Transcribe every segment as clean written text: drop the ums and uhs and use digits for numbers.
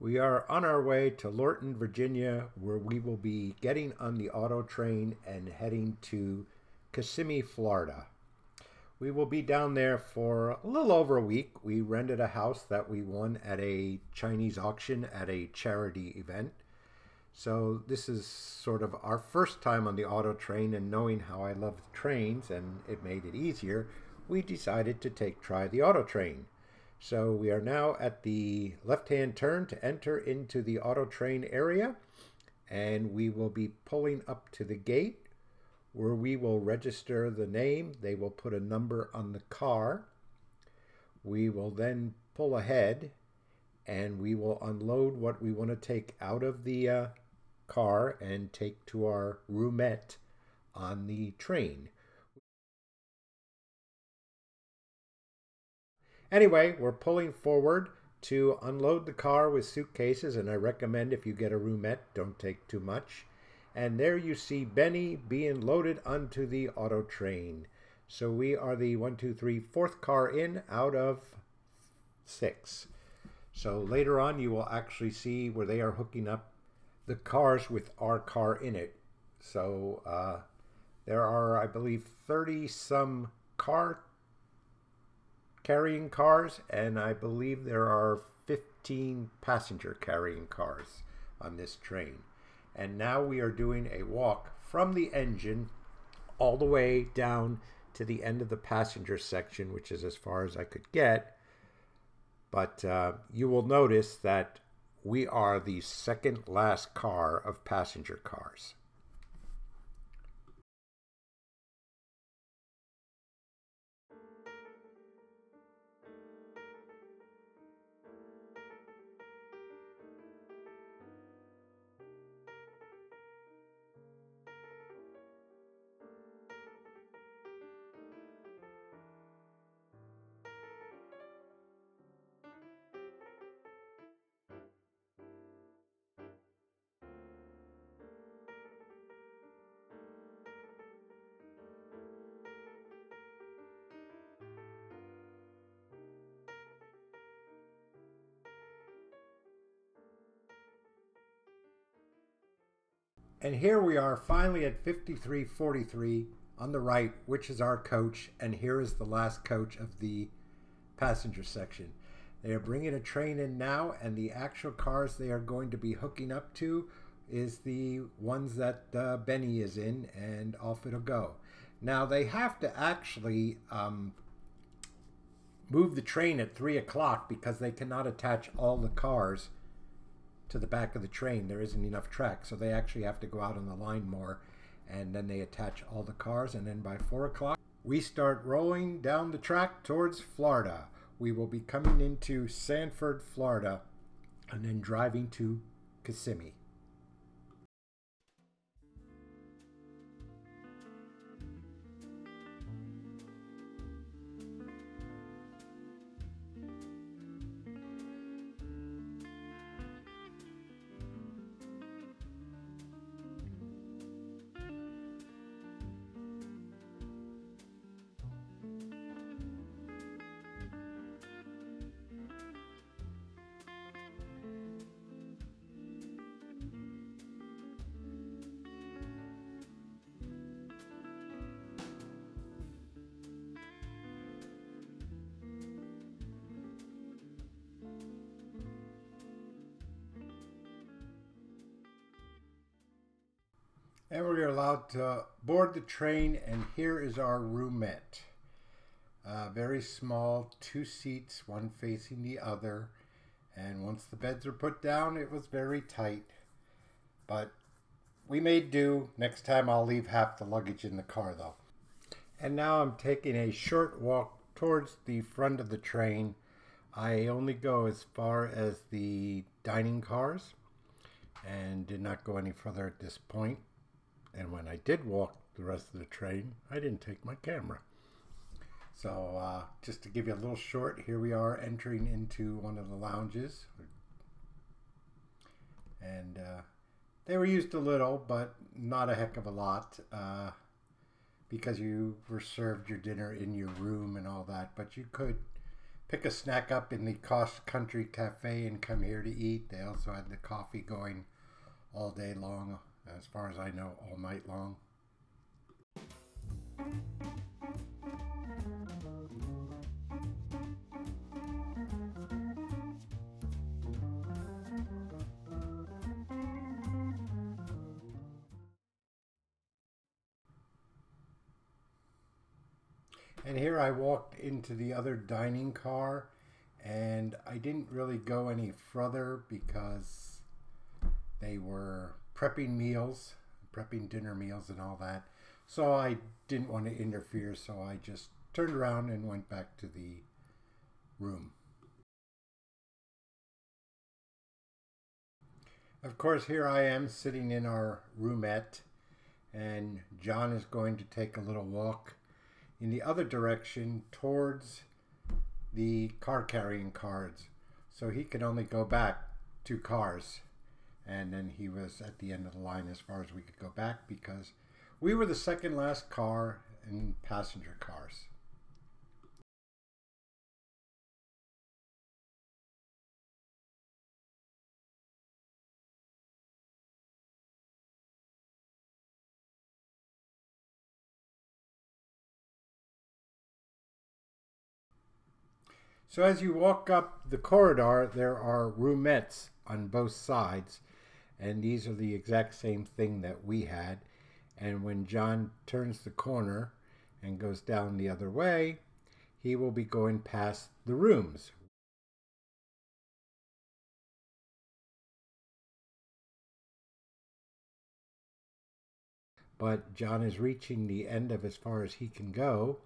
We are on our way to Lorton, Virginia, where we will be getting on the auto train and heading to Kissimmee, Florida. We will be down there for a little over a week. We rented a house that we won at a Chinese auction at a charity event. So this is sort of our first time on the auto train, and knowing how I love trains and it made it easier, we decided to try the auto train. So we are now at the left-hand turn to enter into the auto train area, and we will be pulling up to the gate where we will register the name. They will put a number on the car. We will then pull ahead and we will unload what we want to take out of the car and take to our roomette on the train. Anyway, we're pulling forward to unload the car with suitcases, and I recommend if you get a roomette, don't take too much. And there you see Benny being loaded onto the auto train. So we are the 4th car in out of 6. So later on you will actually see where they are hooking up the cars with our car in it. So there are, I believe, 30 some carrying cars, and I believe there are 15 passenger carrying cars on this train. And now we are doing a walk from the engine all the way down to the end of the passenger section, which is as far as I could get. But you will notice that we are the second last car of passenger cars. And here we are finally at 5343 on the right, which is our coach, and here is the last coach of the passenger section. They are bringing a train in now, and the actual cars they are going to be hooking up to is the ones that Benny is in, and off it'll go. Now they have to actually move the train at 3 o'clock because they cannot attach all the cars to the back of the train. There isn't enough track, so they actually have to go out on the line more, and then they attach all the cars, and then by 4 o'clock we start rolling down the track towards Florida. We will be coming into Sanford, Florida, and then driving to Kissimmee. And we're allowed to board the train, and here is our roomette. Very small, 2 seats, one facing the other. And once the beds were put down, it was very tight. But we made do. Next time I'll leave half the luggage in the car, though. And now I'm taking a short walk towards the front of the train. I only go as far as the dining cars and did not go any further at this point. And when I did walk the rest of the train, I didn't take my camera. So just to give you a little short, here we are entering into one of the lounges. And they were used a little, but not a heck of a lot. Because you were served your dinner in your room and all that. But you could pick a snack up in the Cross Country Cafe and come here to eat. They also had the coffee going all day long, as far as I know, all night long. And here I walked into the other dining car, and I didn't really go any further because they were prepping meals, prepping dinner meals and all that. So I didn't want to interfere, so I just turned around and went back to the room. Of course, here I am sitting in our roomette, and John is going to take a little walk in the other direction towards the car carrying cards. So he could only go back 2 cars. And then he was at the end of the line as far as we could go back because we were the second last car in passenger cars. So as you walk up the corridor, there are roomettes on both sides, and these are the exact same thing that we had. And when John turns the corner and goes down the other way, he will be going past the rooms. But John is reaching the end of as far as he can go,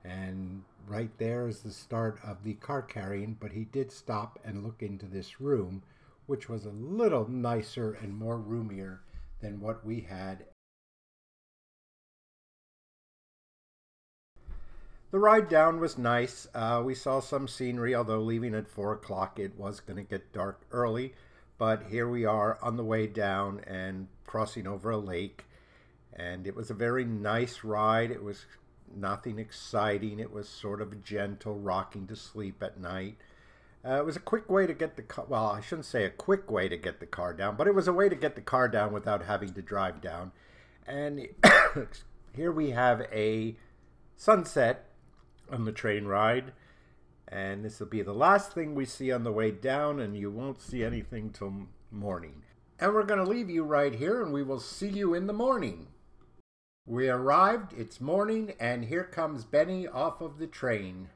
and right there is the start of the car carrying, but he did stop and look into this room, which was a little nicer and more roomier than what we had. The ride down was nice. We saw some scenery, although leaving at 4 o'clock it was going to get dark early. But here we are on the way down and crossing over a lake. And it was a very nice ride. It was nothing exciting. It was sort of gentle, rocking to sleep at night. It was a quick way to get the car, well, I shouldn't say a quick way to get the car down, but it was a way to get the car down without having to drive down. And here we have a sunset on the train ride. And this will be the last thing we see on the way down, and you won't see anything till morning. And we're going to leave you right here, and we will see you in the morning. We arrived, it's morning, and here comes Benny off of the train.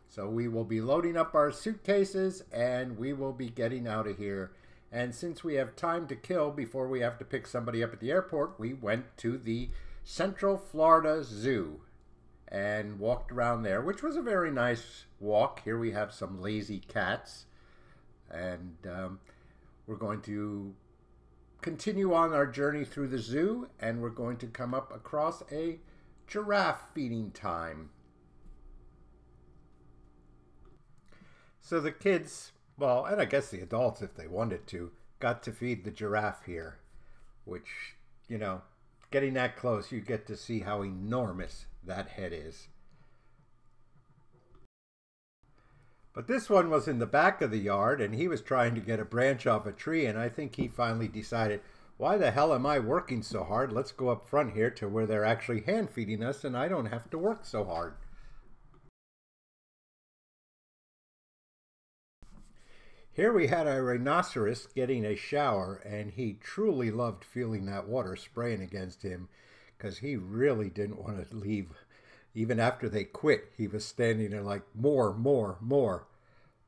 So we will be loading up our suitcases, and we will be getting out of here. And since we have time to kill before we have to pick somebody up at the airport, we went to the Central Florida Zoo and walked around there, which was a very nice walk. Here we have some lazy cats, and we're going to continue on our journey through the zoo, and we're going to come up across a giraffe feeding time. So the kids, well, and I guess the adults, if they wanted to, got to feed the giraffe here, which, you know, getting that close, you get to see how enormous that head is. But this one was in the back of the yard, and he was trying to get a branch off a tree, and I think he finally decided, why the hell am I working so hard? Let's go up front here to where they're actually hand feeding us, and I don't have to work so hard. Here we had a rhinoceros getting a shower, and he truly loved feeling that water spraying against him because he really didn't want to leave. Even after they quit, he was standing there like, more, more, more.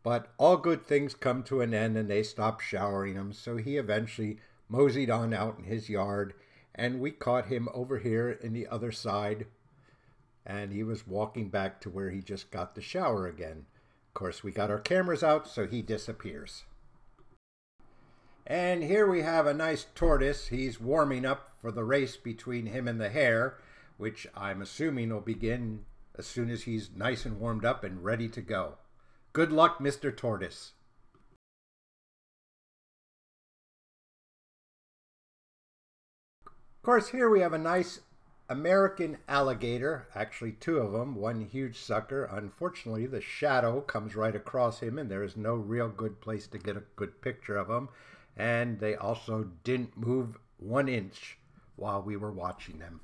But all good things come to an end, and they stopped showering him, so he eventually moseyed on out in his yard, and we caught him over here in the other side, and he was walking back to where he just got the shower again. Of course, we got our cameras out, so he disappears. And here we have a nice tortoise. He's warming up for the race between him and the hare, which I'm assuming will begin as soon as he's nice and warmed up and ready to go. Good luck, Mr. Tortoise. Of course, here we have a nice American alligator, actually two of them, one huge sucker. Unfortunately, the shadow comes right across him and there is no real good place to get a good picture of him. And they also didn't move 1 inch while we were watching them.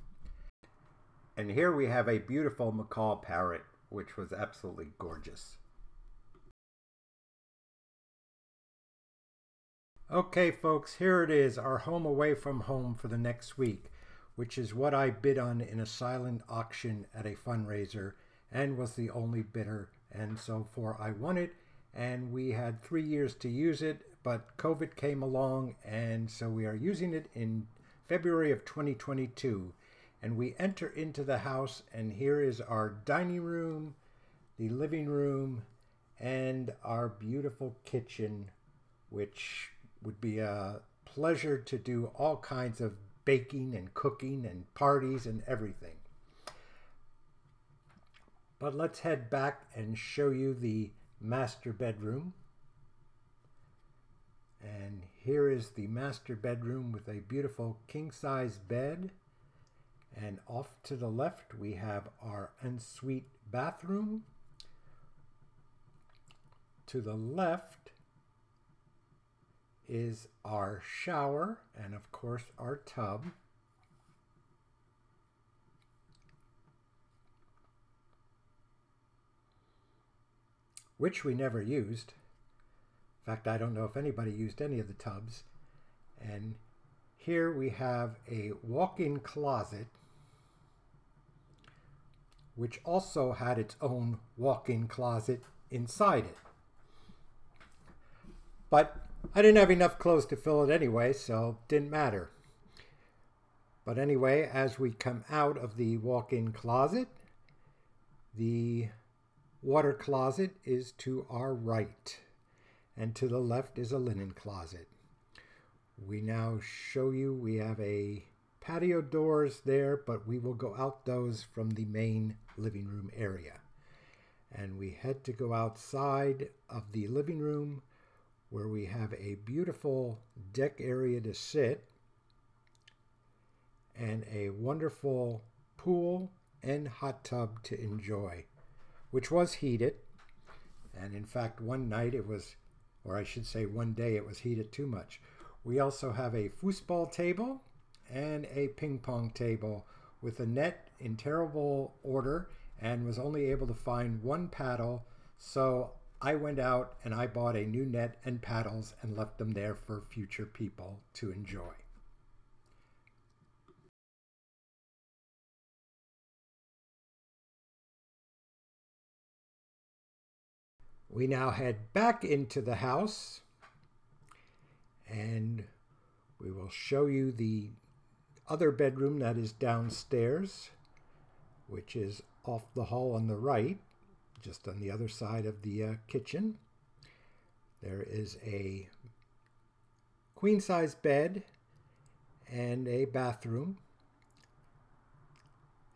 And here we have a beautiful macaw parrot, which was absolutely gorgeous. Okay, folks, here it is, our home away from home for the next week, which is what I bid on in a silent auction at a fundraiser and was the only bidder. And so for I won it, and we had 3 years to use it, but COVID came along, and so we are using it in February of 2022. And we enter into the house, and here is our dining room, the living room, and our beautiful kitchen, which would be a pleasure to do all kinds of baking and cooking and parties and everything. But let's head back and show you the master bedroom. And here is the master bedroom with a beautiful king-size bed. And off to the left we have our ensuite bathroom. To the left is our shower and of course our tub. Which we never used. In fact, I don't know if anybody used any of the tubs. And here we have a walk-in closet, which also had its own walk-in closet inside it. But I didn't have enough clothes to fill it anyway, so it didn't matter. But anyway, as we come out of the walk-in closet, the water closet is to our right, and to the left is a linen closet. We now show you we have a patio doors there, but we will go out those from the main living room area. And we head to go outside of the living room, where we have a beautiful deck area to sit and a wonderful pool and hot tub to enjoy, which was heated. And in fact, one night it was, or I should say one day it was heated too much. We also have a foosball table and a ping pong table with a net in terrible order and was only able to find one paddle. So I went out and I bought a new net and paddles and left them there for future people to enjoy. We now head back into the house and we will show you the other bedroom that is downstairs, which is off the hall on the right, just on the other side of the kitchen. There is a queen-size bed and a bathroom,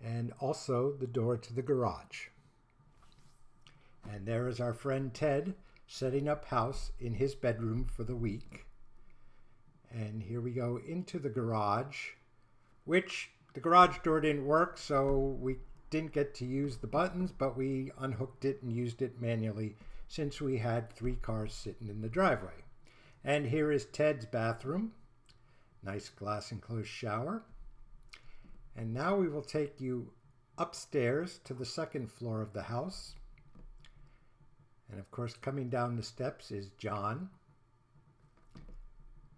and also the door to the garage. And there is our friend Ted setting up house in his bedroom for the week. And here we go into the garage, which the garage door didn't work, so we didn't get to use the buttons, but we unhooked it and used it manually since we had 3 cars sitting in the driveway. And here is Ted's bathroom. Nice glass enclosed shower. And now we will take you upstairs to the 2nd floor of the house. And of course, coming down the steps is John.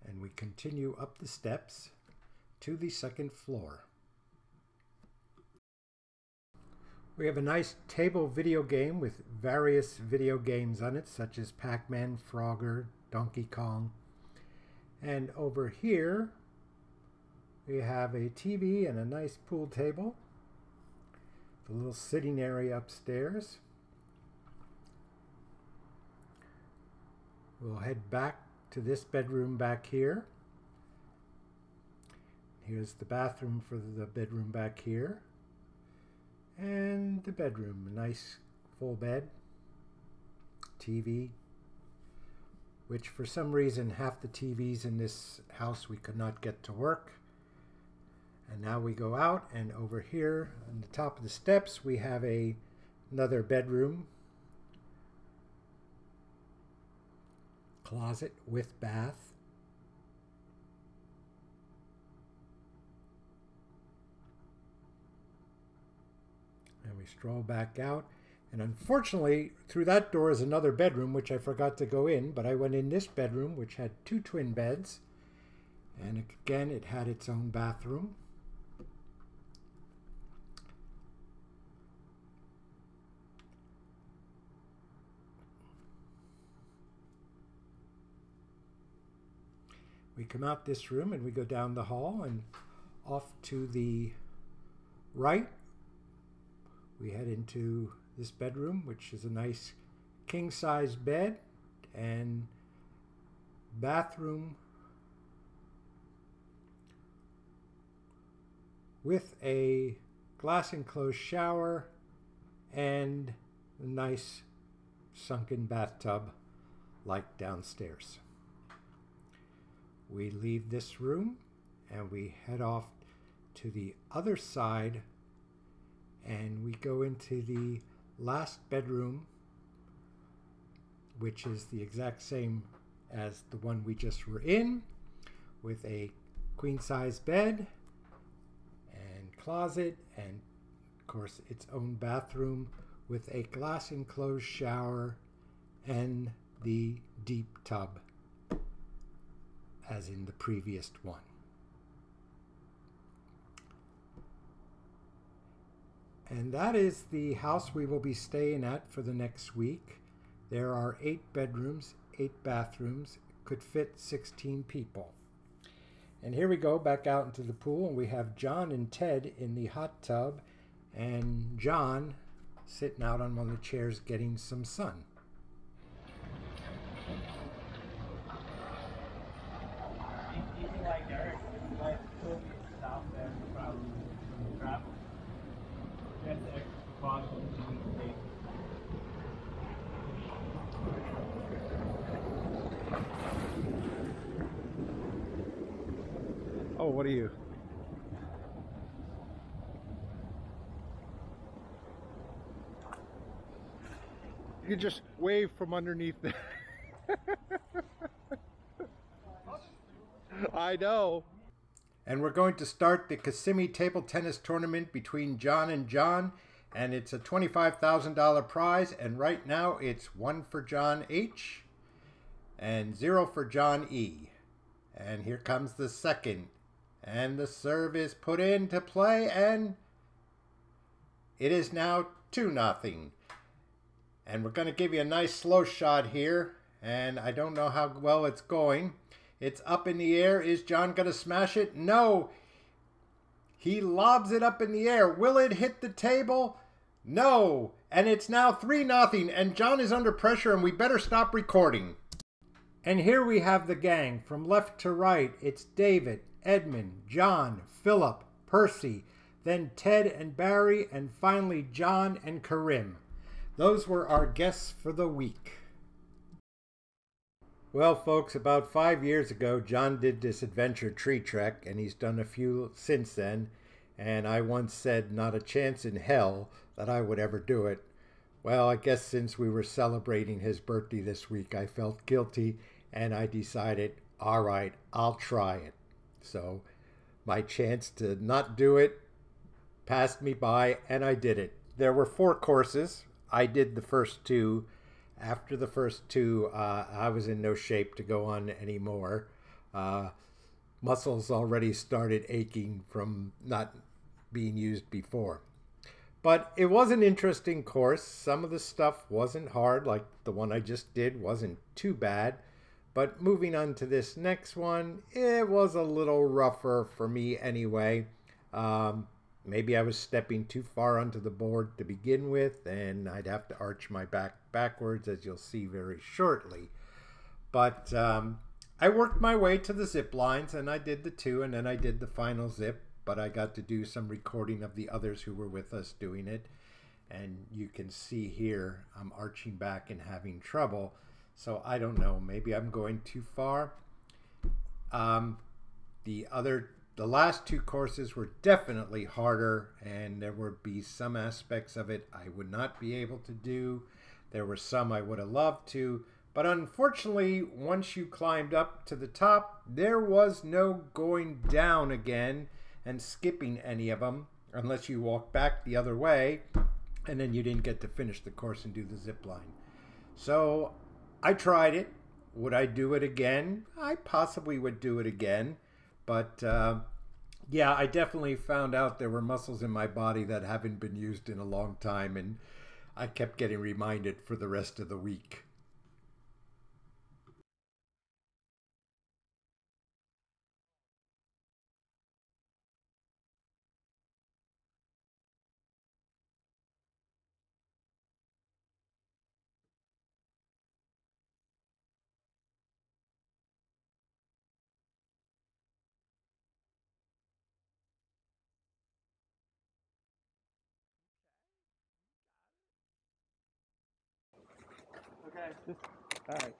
And we continue up the steps to the 2nd floor. We have a nice table video game with various video games on it, such as Pac-Man, Frogger, Donkey Kong. And over here, we have a TV and a nice pool table. The little sitting area upstairs. We'll head back to this bedroom back here. Here's the bathroom for the bedroom back here. And the bedroom, a nice full bed, TV, which for some reason half the TVs in this house we could not get to work. And now we go out, and over here on the top of the steps we have another bedroom, closet with bath. And we stroll back out, and unfortunately through that door is another bedroom which I forgot to go in, but I went in this bedroom which had 2 twin beds, and again it had its own bathroom. We come out this room and we go down the hall, and off to the right we head into this bedroom, which is a nice king-size bed and bathroom with a glass enclosed shower and a nice sunken bathtub like downstairs. We leave this room and we head off to the other side, and we go into the last bedroom, which is the exact same as the one we just were in, with a queen-size bed and closet and of course its own bathroom with a glass enclosed shower and the deep tub as in the previous one. And that is the house we will be staying at for the next week. There are 8 bedrooms, 8 bathrooms, could fit 16 people. And here we go back out into the pool, and we have John and Ted in the hot tub, and John sitting out on one of the chairs getting some sun. Oh, what are you? You can just wave from underneath there. I know. And we're going to start the Kissimmee Table Tennis Tournament between John and John, and it's a $25,000 prize, and right now it's 1 for John H and 0 for John E. And here comes the second, and the serve is put into play, and it is now 2-0. And we're going to give you a nice slow shot here, and I don't know how well it's going. It's up in the air. Is John going to smash it? No. He lobs it up in the air. Will it hit the table? No. And it's now 3-0, and John is under pressure, and we better stop recording. And here we have the gang from left to right. It's David, Edmund, John, Philip, Percy, then Ted and Barry, and finally John and Karim. Those were our guests for the week. Well, folks, about 5 years ago, John did this adventure tree trek, and he's done a few since then, and I once said not a chance in hell that I would ever do it. Well, I guess since we were celebrating his birthday this week, I felt guilty, and I decided, all right, I'll try it. So my chance to not do it passed me by, and I did it. There were 4 courses. I did the first 2. After the first 2, I was in no shape to go on anymore. Muscles already started aching from not being used before. But it was an interesting course. Some of the stuff wasn't hard, like the one I just did wasn't too bad. But moving on to this next one, it was a little rougher for me anyway. Maybe I was stepping too far onto the board to begin with, and I'd have to arch my back backwards, as you'll see very shortly. But I worked my way to the zip lines, and I did the 2, and then I did the final zip. But I got to do some recording of the others who were with us doing it. And you can see here, I'm arching back and having trouble. So I don't know, maybe I'm going too far. The The last two courses were definitely harder, and there would be some aspects of it I would not be able to do. There were some I would have loved to, but unfortunately, once you climbed up to the top, there was no going down again and skipping any of them unless you walked back the other way, and then you didn't get to finish the course and do the zip line. So I tried it. Would I do it again? I possibly would do it again, but yeah, I definitely found out there were muscles in my body that haven't been used in a long time, and I kept getting reminded for the rest of the week. Okay. All right.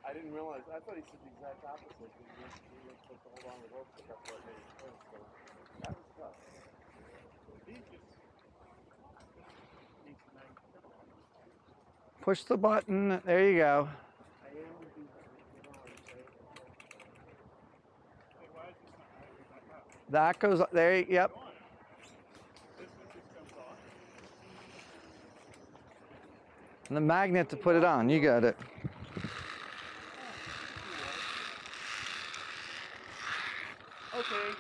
I didn't realize. I thought he said the exact opposite. He was supposed to hold on to the rope, but that's what made it close. So that was tough. Push the button. There you go. That goes up there. Yep. And the magnet to put it on. You got it. Okay.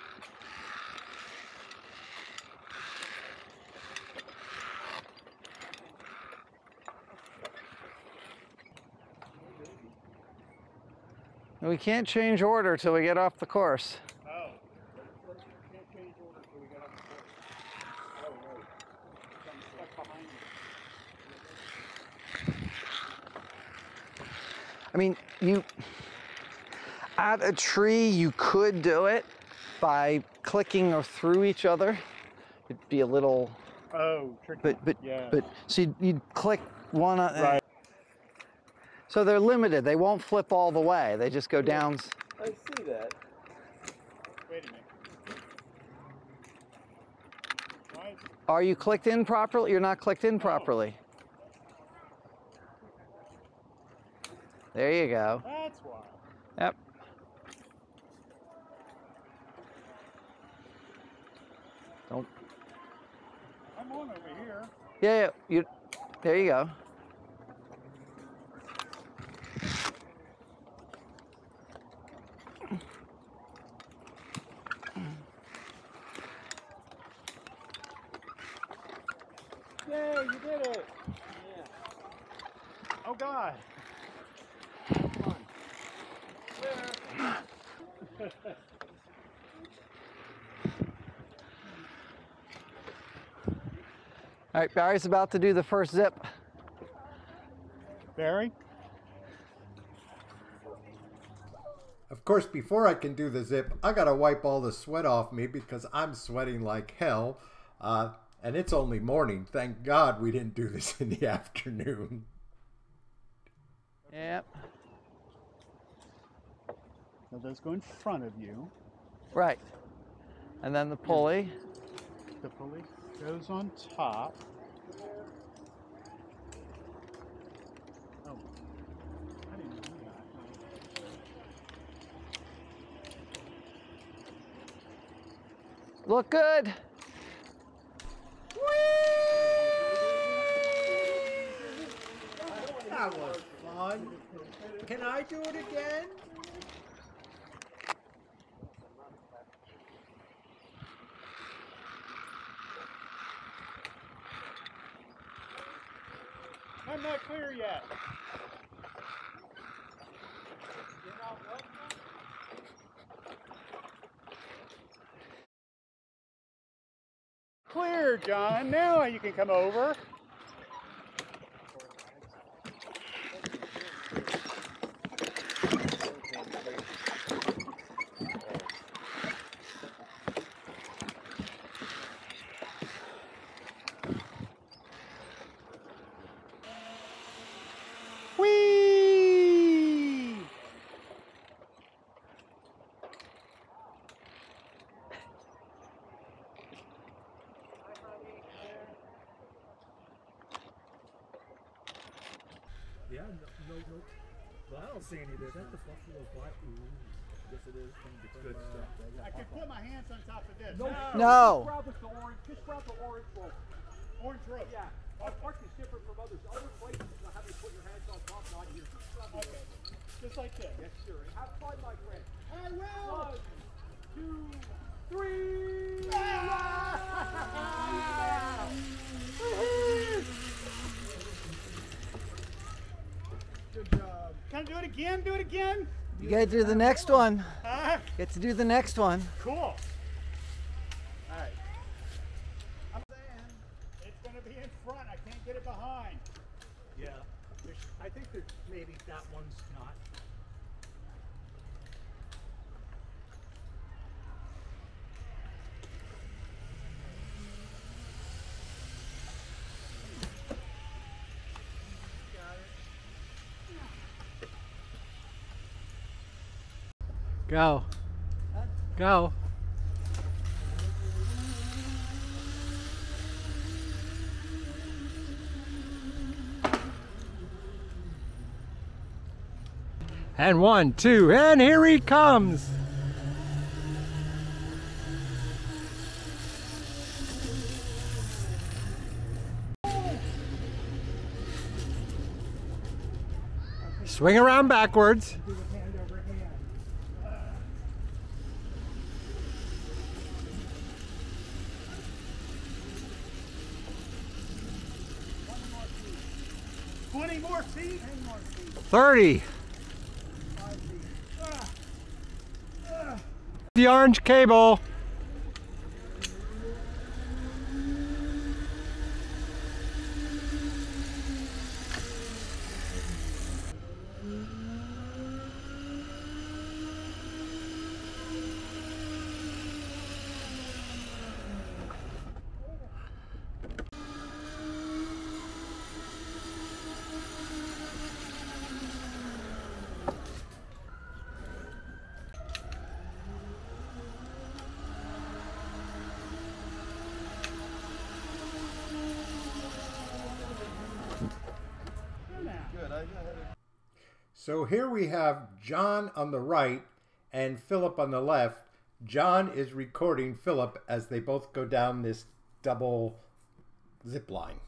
We can't change order till we get off the course. Oh. Can't change order till we get off the course. Oh, no. I'm stuck behind you. I mean, at a tree, you could do it by clicking or through each other. It'd be a little... Oh, tricky. But so you'd click one on... Right. So they're limited. They won't flip all the way. They just go down. I see that. Wait a minute. Why? Are you clicked in properly? You're not clicked in properly. There you go. That's why. Yep. Don't. I'm on over here. Yeah, there you go. Yay, you did it! Yeah. Oh God. Come on. Where? All right, Barry's about to do the first zip. Barry? Of course, before I can do the zip, I gotta wipe all the sweat off me because I'm sweating like hell. And it's only morning. Thank God we didn't do this in the afternoon. Yep. So those go in front of you. Right. And then the pulley. The pulley goes on top. Oh, I didn't know that. Look good. That was fun. Can I do it again? I'm not clear yet. Clear, John. Now you can come over. no. Well, I don't see any difference. Is that the Buffalo Black? Yes, it is. It's good stuff. I could put my hands on top of this. No. Just grab with the orange. Just grab the orange rope. Orange rope. Yeah. Our park is different from others. Other places will have you put your hands on top, not here. Just grab the Okay. Just like this. Yes, sir. And have fun, my friend. I will. 1, 2, 3. Good job. Can I do it again? Do it again? You gotta do the next one. Huh? Get to do the next one. Cool. All right. I'm saying it's going to be in front. I can't get it behind. Yeah. I think there's maybe that one's not. Go. Go. And 1, 2, and here he comes. Swing around backwards. Do it hand over hand. One more feet. 20 more feet. 10 more feet. 30. 5 feet. The orange cable. So here we have John on the right and Philip on the left. John is recording Philip as they both go down this double zip line.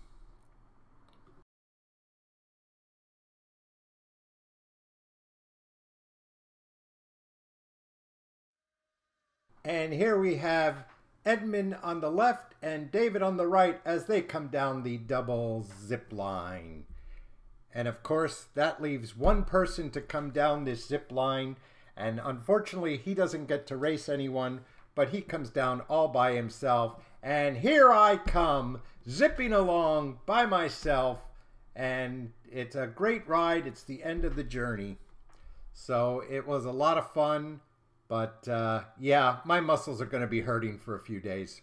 And here we have Edmund on the left and David on the right as they come down the double zip line. And of course, that leaves one person to come down this zip line. And unfortunately, he doesn't get to race anyone, but he comes down all by himself. And here I come, zipping along by myself. And it's a great ride. It's the end of the journey. So it was a lot of fun. But yeah, my muscles are going to be hurting for a few days.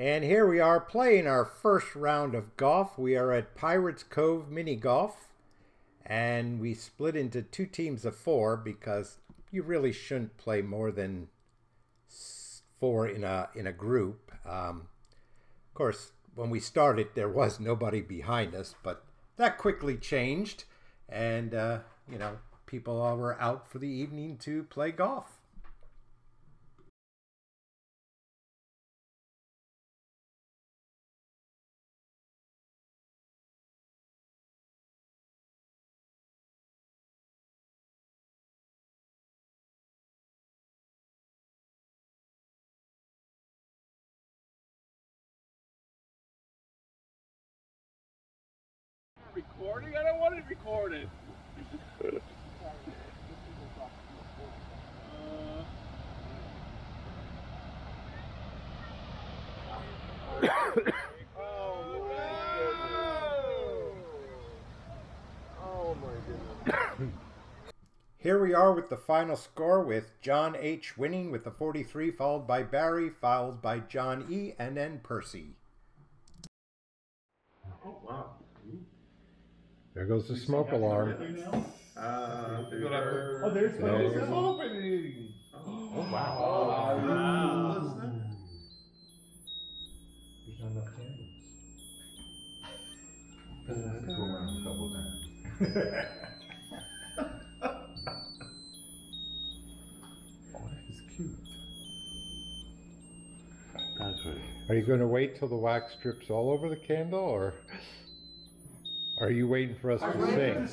And here we are playing our first round of golf. We are at Pirates Cove Mini Golf. And we split into 2 teams of 4 because you really shouldn't play more than 4 in a group. Of course, when we started, there was nobody behind us, but that quickly changed. And, you know, people were out for the evening to play golf. Recording? I don't want it recorded. Oh my goodness. Here we are with the final score with John H. winning with the 43, followed by Barry, followed by John E., and then Percy. Oh, wow. There goes the smoke alarm. Oh, there's the opening. Oh, wow. There's not enough candles. Go around a couple times. Oh, that is cute. Are you going to wait till the wax drips all over the candle, or are you waiting for us to sing?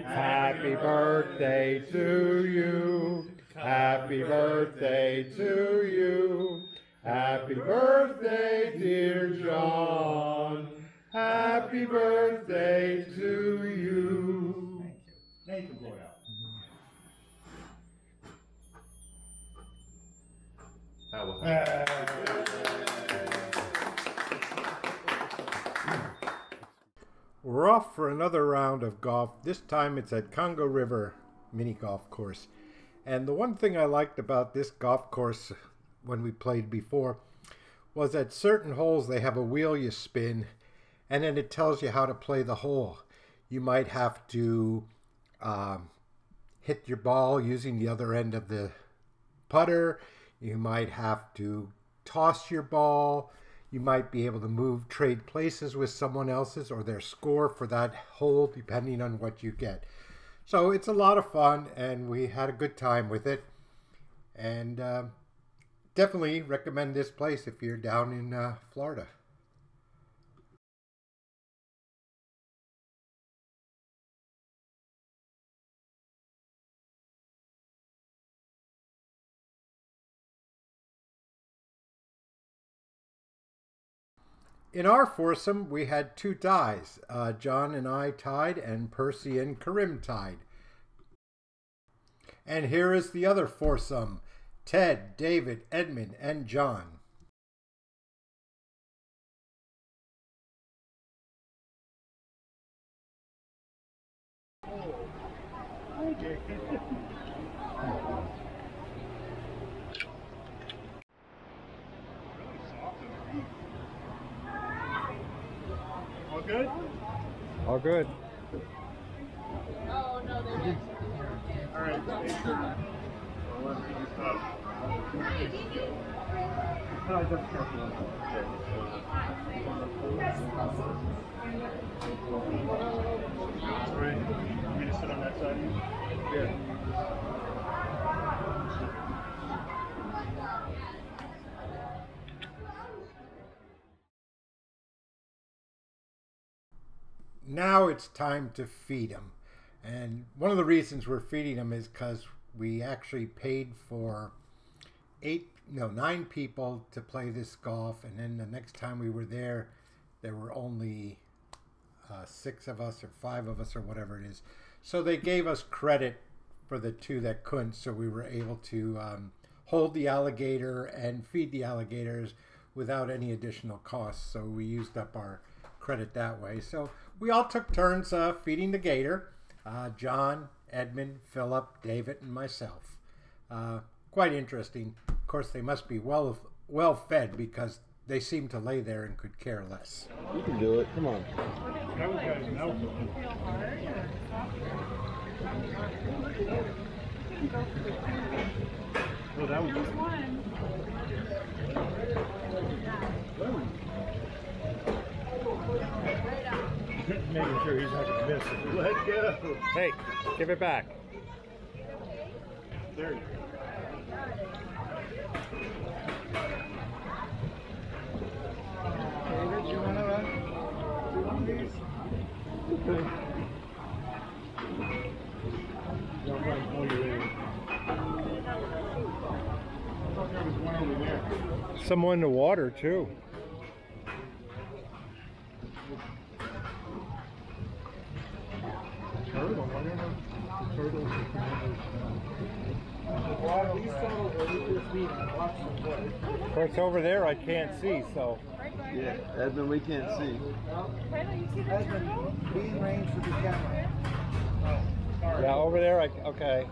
Happy birthday to you. Happy birthday to you. Happy birthday, dear John. Happy birthday to you. Now you can blow it out. We're off for another round of golf. This time it's at Congo River mini golf course. And the one thing I liked about this golf course when we played before was at certain holes they have a wheel you spin and then it tells you how to play the hole. You might have to hit your ball using the other end of the putter. You might have to toss your ball. You might be able to trade places with someone else's or their score for that hole, depending on what you get. So it's a lot of fun, and we had a good time with it. And definitely recommend this place if you're down in Florida. In our foursome, we had 2 ties. John and I tied, and Percy and Karim tied. And here is the other foursome: Ted, David, Edmund, and John. All good? All good. Oh, no, they didn't. All right. Sorry. You need to sit on that side? Yeah. Now it's time to feed them. And one of the reasons we're feeding them is because we actually paid for 9 people to play this golf. And then the next time we were there were only 6 of us or 5 of us or whatever it is. So they gave us credit for the 2 that couldn't. So we were able to hold the alligator and feed the alligators without any additional costs. So we used up our credit that way. So we all took turns feeding the gator. John, Edmund, Philip, David, and myself. Quite interesting. Of course, they must be well fed because they seem to lay there and could care less. You can do it. Come on. That was guys no. Oh, that was just one. Making sure he's not going to miss it. Let go. Hey, give it back. There you go. David, you want to run? Do one of these? Okay. Don't run all your way. I thought there was one over there. Someone in the water, too. Turtle, whatever. Turtle. Of course, over there I can't see, so. Yeah, Edmund, we can't see. Edmund, be in range with the camera. Yeah, over there, okay.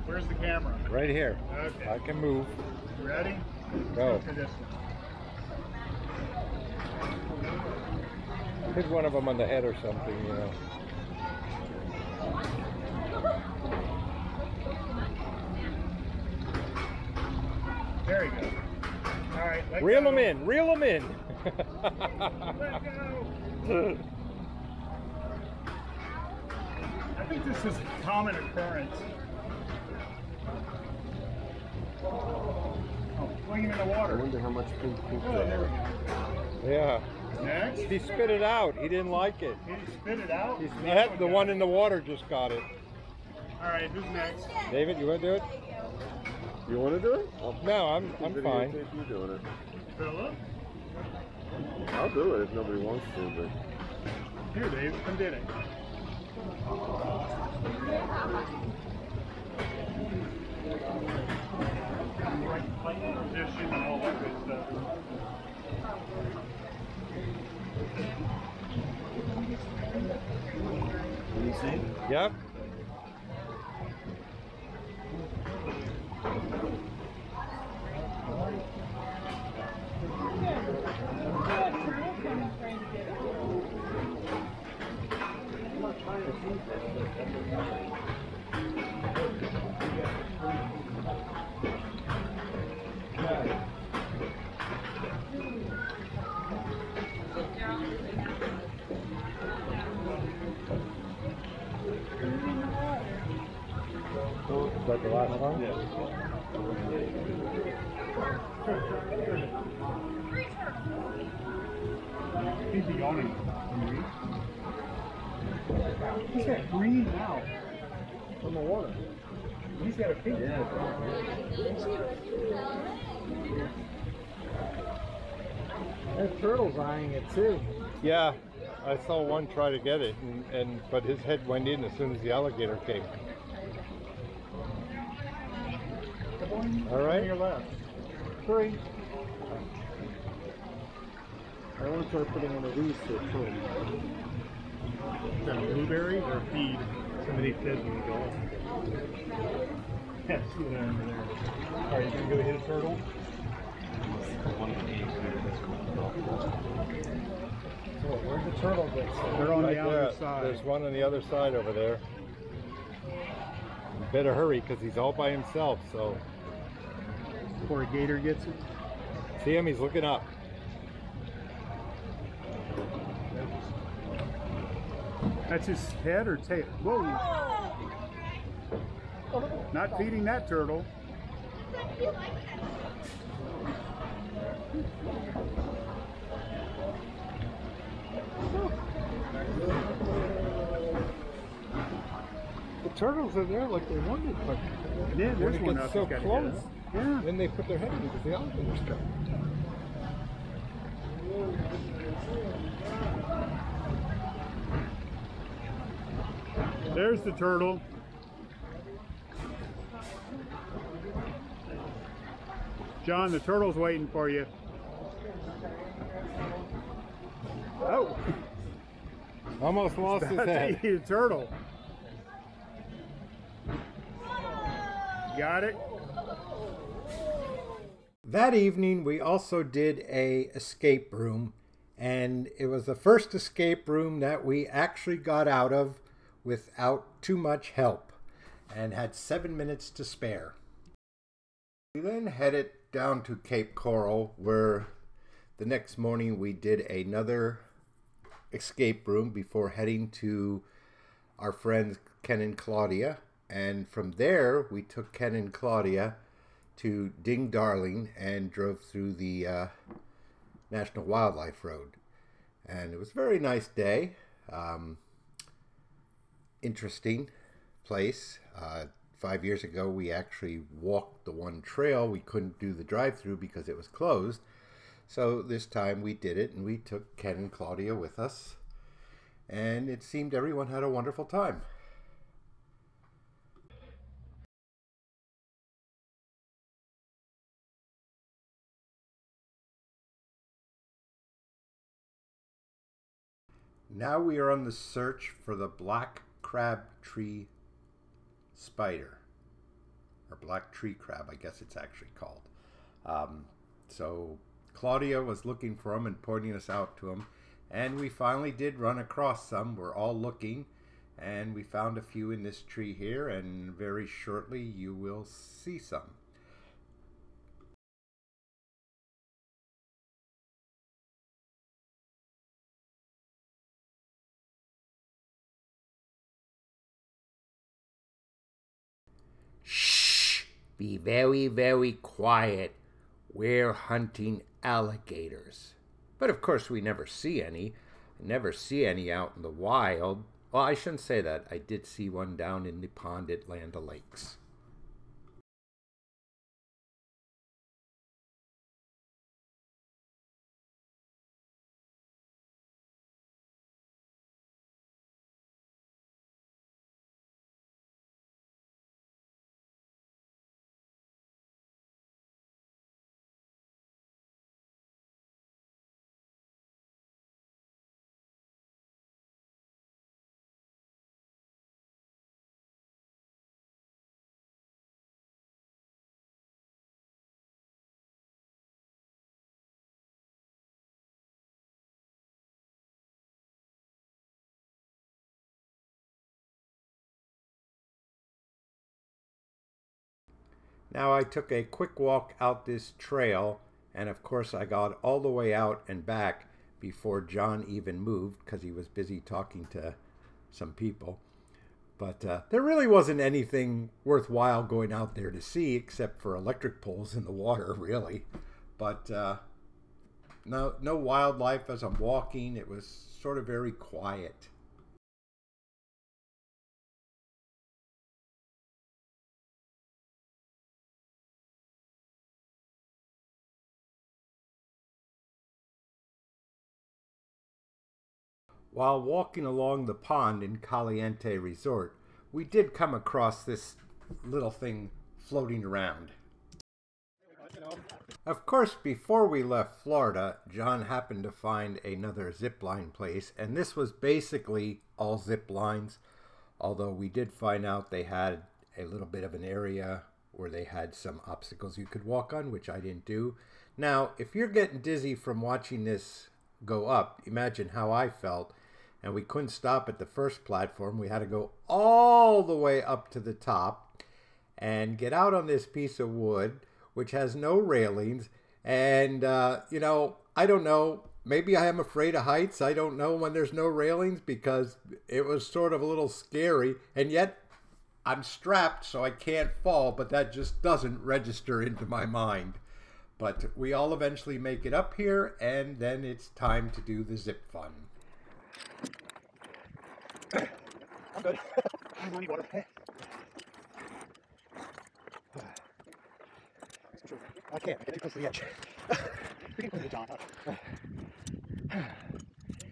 Where's the camera? Right here. Okay. I can move. You ready? Go. For this one. Hit one of them on the head or something, you know. There you go. All right, let Reel go. them in, reel them in. Let go. I think this is a common occurrence. Oh, swinging in the water. wonder how much pink Oh, there we go. Yeah, Next. he spit it out. He didn't like it. Did he spit it out? The one in the water just got it. All right, who's next? David, you want to do it? You want to do it? No, I'm fine. Videotape you doing it. Philip? I'll do it if nobody wants to, but Here, Dave, come get it. Position and all that good stuff. can you see? Yep. Is that the last one? He's yawning. He's got green out from the water. He's got a pink. That turtle's eyeing it too. Yeah, I saw one try to get it, but his head went in as soon as the alligator came. All On right. your left. 3. I want to start putting in a roost to it too. Is that a blueberry or a feed? Somebody fed me to go. Yeah, see that over there. All right, you gonna go hit a turtle? So where'd the turtle get? They're on Right the there. other side. There's one on the other side over there. You better hurry because he's all by himself. So Before a gator gets it. see him? He's looking up. That's his head or tail? Whoa! Not feeding that turtle. The turtles are there like they wanted, but Yeah, when there's it one gets up. so He's gotta close, get up. Yeah. then they put their head in because the alligators come. There's the turtle. John, the turtle's waiting for you. Oh, Almost lost his about to head. eat a turtle. Got it? That evening, we also did a escape room, and it was the first escape room that we actually got out of without too much help, and had 7 minutes to spare. We then headed down to Cape Coral, where the next morning we did another escape room before heading to our friends Ken and Claudia, and from there we took Ken and Claudia to Ding Darling and drove through the National Wildlife Road. And it was a very nice day. Interesting place. 5 years ago, we actually walked the one trail. We couldn't do the drive-through because it was closed. So this time we did it, and we took Ken and Claudia with us. And it seemed everyone had a wonderful time. Now we are on the search for the black crab tree spider, or black tree crab, I guess it's actually called. So Claudia was looking for them and pointing us out to them. And we finally did run across some. We're all looking. And we found a few in this tree here. And very shortly you will see some. Shh! Be very, very quiet. We're hunting alligators. But of course we never see any. I never see any out in the wild. Well, I shouldn't say that. I did see one down in the pond at Land O'Lakes. Now I took a quick walk out this trail, and of course I got all the way out and back before John even moved because he was busy talking to some people. But there really wasn't anything worthwhile going out there to see except for electric poles in the water, really. But no wildlife as I'm walking. It was sort of very quiet. While walking along the pond in Caliente Resort, we did come across this little thing floating around. Of course, before we left Florida, John happened to find another zipline place, and this was basically all zip lines, although we did find out they had a little bit of an area where they had some obstacles you could walk on, which I didn't do. Now, if you're getting dizzy from watching this go up, imagine how I felt. And we couldn't stop at the first platform. We had to go all the way up to the top and get out on this piece of wood, which has no railings. And, I don't know. Maybe I am afraid of heights. I don't know when there's no railings because it was sort of a little scary. And yet I'm strapped so I can't fall, but that just doesn't register into my mind. But we all eventually make it up here, and then it's time to do the zip fun. I'm good. I don't need water. I can't. I get too close to the edge. We can put it on.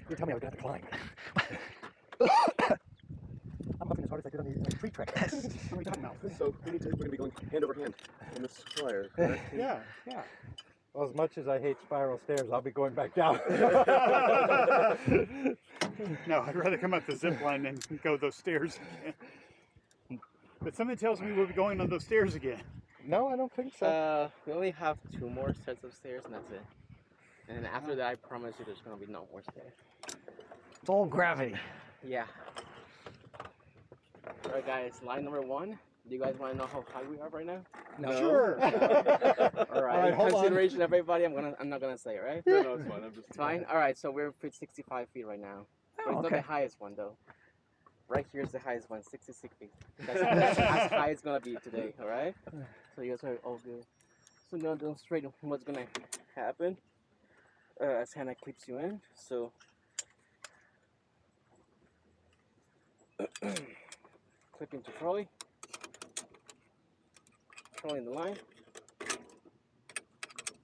You tell me I was going to have to climb. I'm huffing as hard as I did on the tree trek. What are we talking about? So we're going to be going hand over hand in this fire. Yeah. Well, as much as I hate spiral stairs, I'll be going back down. No, I'd rather come up the zip line than go those stairs again. But something tells me we'll be going on those stairs again. No, I don't think so. We only have 2 more sets of stairs, and that's it. And then after that, I promise you there's going to be no more stairs. It's all gravity. Yeah. Alright guys, line number 1. Do you guys want to know how high we are right now? No. Sure. Alright, in consideration of everybody, I'm not gonna say, right? No, it's fine. I'm just It's fine? Alright, so we're at 65 feet right now. But it's not the highest one though. Right here is the highest one, 66 feet. That's as high as it's gonna be today, alright? So you guys are all good. So I'm gonna demonstrate what's gonna happen as Hannah clips you in. So clip into trolley. In the line,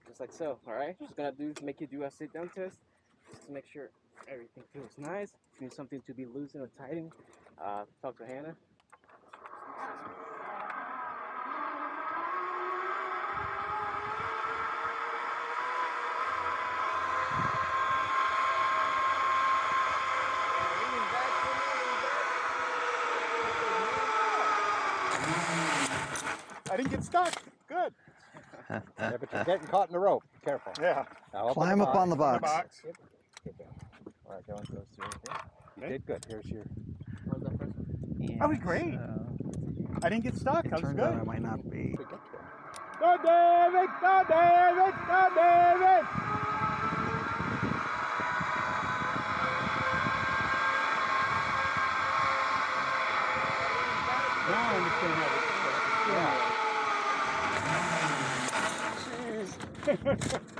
just like so. All right, just gonna make you do a sit down test just to make sure everything feels nice. If you need something to be loosened or tightened, talk to Hannah. I didn't get stuck. Good. Yeah, but you're getting caught in the rope. Careful. Yeah. Now Climb up on the On the box. box. Yep. Good job. All right, John, those two right there. You Okay. did good. Here's your... What was that first one? Yeah, That was great. I didn't get stuck. It That was turns good. out I might not be. Go, David! Go, David! Go, David! Now I understand how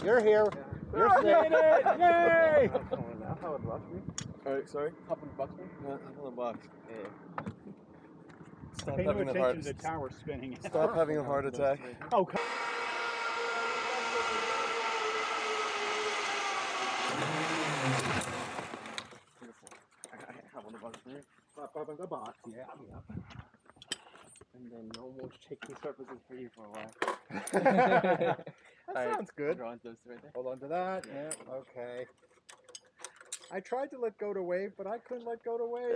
You're here. You're safe. Yay! How would box me? Alright, sorry? Hop on the box me? No, I'm on the box. Yeah. Stop Pay no having a attention heart. to the tower spinning. Stop having a heart attack. Oh, come Hop on the box me. Pop up in the box. Yeah. And then no more shaky surfaces for you for a while. That sounds good. Draw those right there. Hold on to that. Yeah, okay. I tried to let go to wave, but I couldn't let go to wave.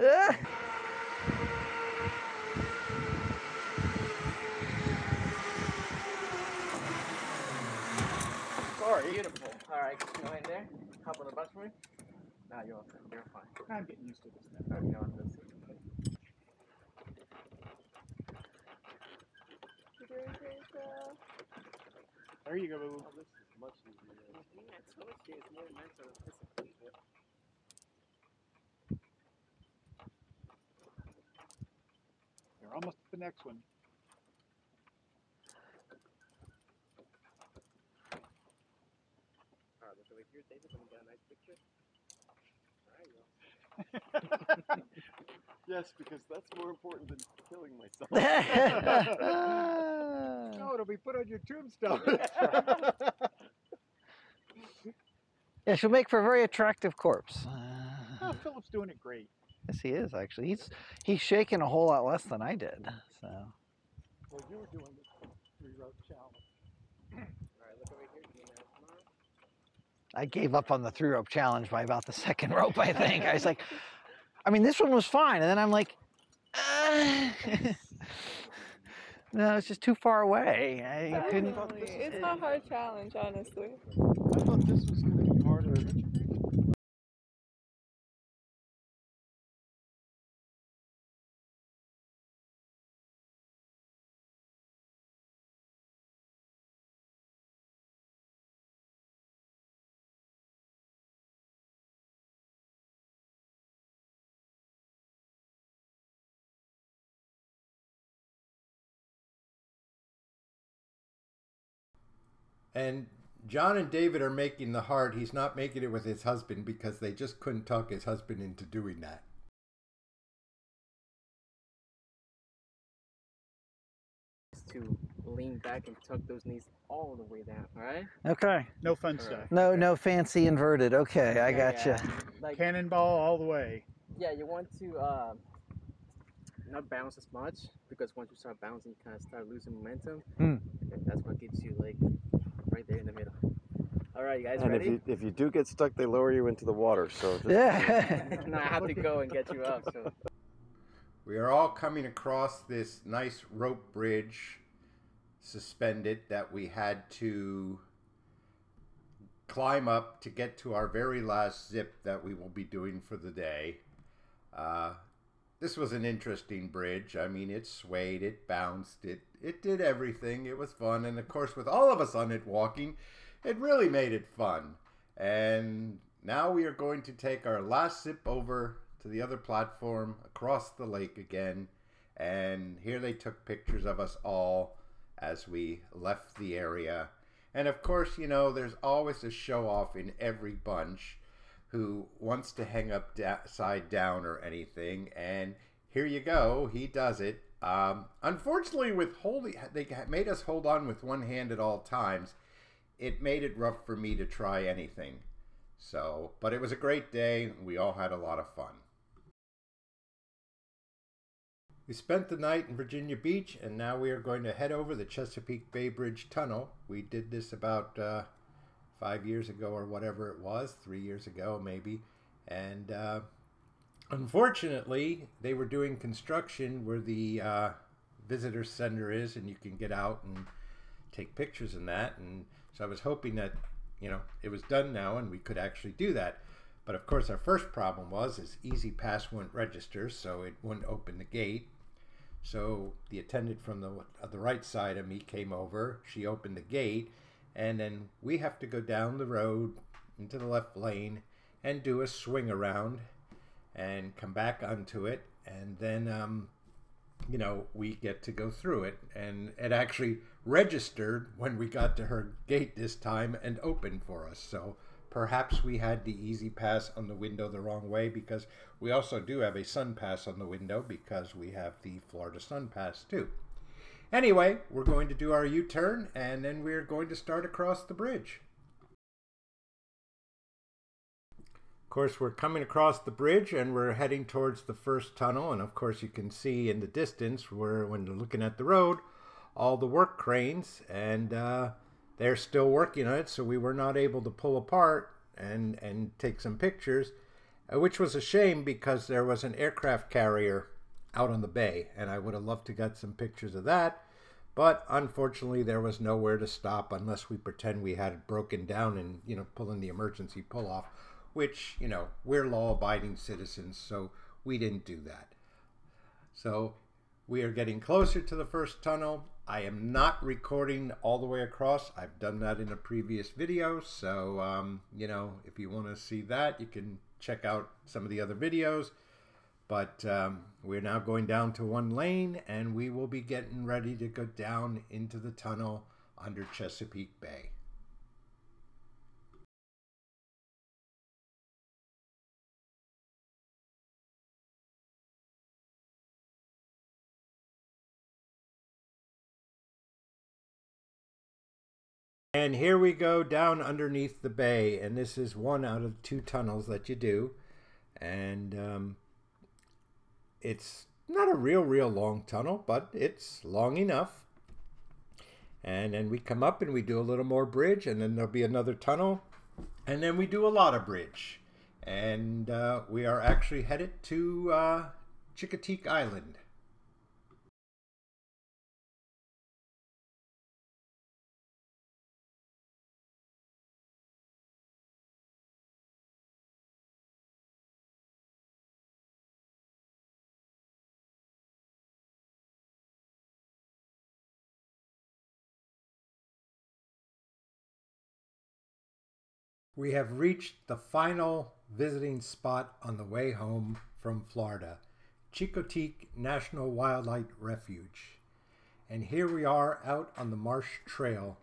Sorry. Beautiful. All right, go in there. Hop on the box for me. Nah, you're okay. You're fine. I'm getting used to this now. Okay, on this. There you go, boo. This is much easier. Yeah, it's so much easier. It's more mental than physical. You're almost at the next one. All right, look over here, David. Let me get a nice picture. There you go. Yes, because that's more important than killing myself. No, it'll be put on your tombstone. Yeah, she'll make for a very attractive corpse. Oh, Philip's doing it great. Yes, he is actually. He's shaking a whole lot less than I did. So Well, you were doing the 3-rope challenge. All right, look over here. Give me a nice smile. I gave up on the 3-rope challenge by about the second rope. I think I was like, I mean, this one was fine, and then I'm like, no, it's just too far away. I couldn't. It's not a hard challenge, honestly. I thought this was going to be harder. And John and David are making the heart. He's not making it with his husband because they just couldn't talk his husband into doing that. To lean back and tuck those knees all the way down. All right. Okay. No fun stuff. No fancy inverted. Okay, I Yeah, gotcha. yeah. Like, Cannonball all the way. yeah, you want to not bounce as much because once you start bouncing, you kind of start losing momentum. Hmm. And that's what keeps you like right there in the middle. All right, you guys And ready? if you do get stuck, they lower you into the water. So just Yeah. No, I have to go and get you up. So We are all coming across this nice rope bridge suspended that we had to climb up to get to our very last zip that we will be doing for the day. This was an interesting bridge. I mean, it swayed, it bounced, it did everything. It was fun. And of course, with all of us on it walking, it really made it fun. And now we are going to take our last zip over to the other platform across the lake again. And here they took pictures of us all as we left the area. And of course, you know, there's always a show off in every bunch who wants to hang upside down or anything. And here you go, he does it. Unfortunately, they made us hold on with one hand at all times. It made it rough for me to try anything. So, but it was a great day. We all had a lot of fun. We spent the night in Virginia Beach, and now we are going to head over the Chesapeake Bay Bridge Tunnel. We did this about 5 years ago or whatever it was, 3 years ago maybe. And unfortunately, they were doing construction where the visitor center is, and you can get out and take pictures in that. And so I was hoping that, you know, it was done now and we could actually do that. But of course, our first problem is E-ZPass wouldn't register, so it wouldn't open the gate. So the attendant from the right side of me came over. She opened the gate, and then we have to go down the road into the left lane and do a swing around and come back onto it, and then you know, we get to go through it. And it actually registered when we got to her gate this time and opened for us. So perhaps we had the E-ZPass on the window the wrong way, because we also do have a SunPass on the window because we have the Florida SunPass too. Anyway, we're going to do our U-turn, and then we're going to start across the bridge. Of course, we're coming across the bridge and we're heading towards the first tunnel. And of course, you can see in the distance, when you're looking at the road, all the work cranes, and they're still working on it. So we were not able to pull apart and take some pictures, which was a shame because there was an aircraft carrier out on the bay, and I would have loved to get some pictures of that. But unfortunately, there was nowhere to stop unless we pretend we had it broken down and, you know, pulling the emergency pull off, which, you know, we're law-abiding citizens, so we didn't do that. So we are getting closer to the first tunnel. I am not recording all the way across. I've done that in a previous video, so, you know, if you want to see that, you can check out some of the other videos. But we're now going down to one lane, and we will be getting ready to go down into the tunnel under Chesapeake Bay. And here we go down underneath the bay, and this is one out of 2 tunnels that you do. And it's not a real long tunnel, but it's long enough. And then we come up and we do a little more bridge, and then there'll be another tunnel, and then we do a lot of bridge. And we are actually headed to Chincoteague Island. We have reached the final visiting spot on the way home from Florida, Chincoteague National Wildlife Refuge. And here we are out on the Marsh Trail,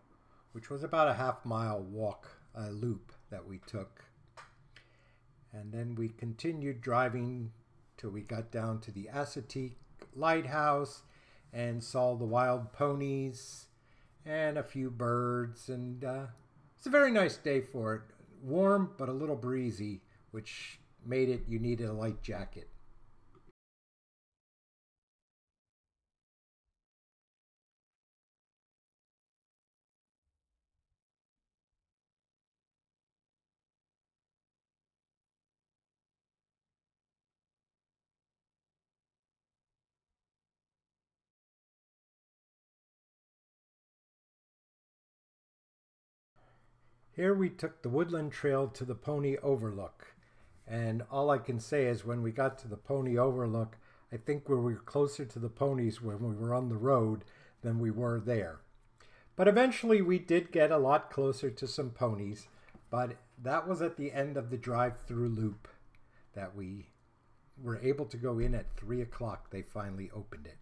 which was about a half-mile walk, loop that we took. And then we continued driving till we got down to the Assateague Lighthouse and saw the wild ponies and a few birds. And it's a very nice day for it. Warm, but a little breezy, which made it you needed a light jacket. Here we took the Woodland Trail to the Pony Overlook. And all I can say is when we got to the Pony Overlook, I think we were closer to the ponies when we were on the road than we were there. But eventually we did get a lot closer to some ponies, but that was at the end of the drive-through loop that we were able to go in at 3 o'clock. They finally opened it.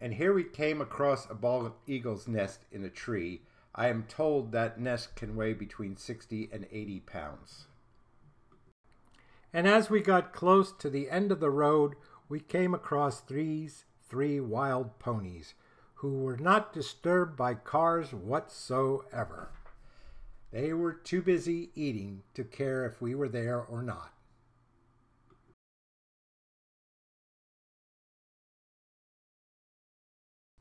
And here we came across a bald eagle's nest in a tree. I am told that nest can weigh between 60 and 80 pounds. And as we got close to the end of the road, we came across three wild ponies who were not disturbed by cars whatsoever. They were too busy eating to care if we were there or not.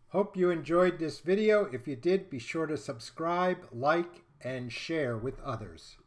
Hope you enjoyed this video. If you did, be sure to subscribe, like, and share with others.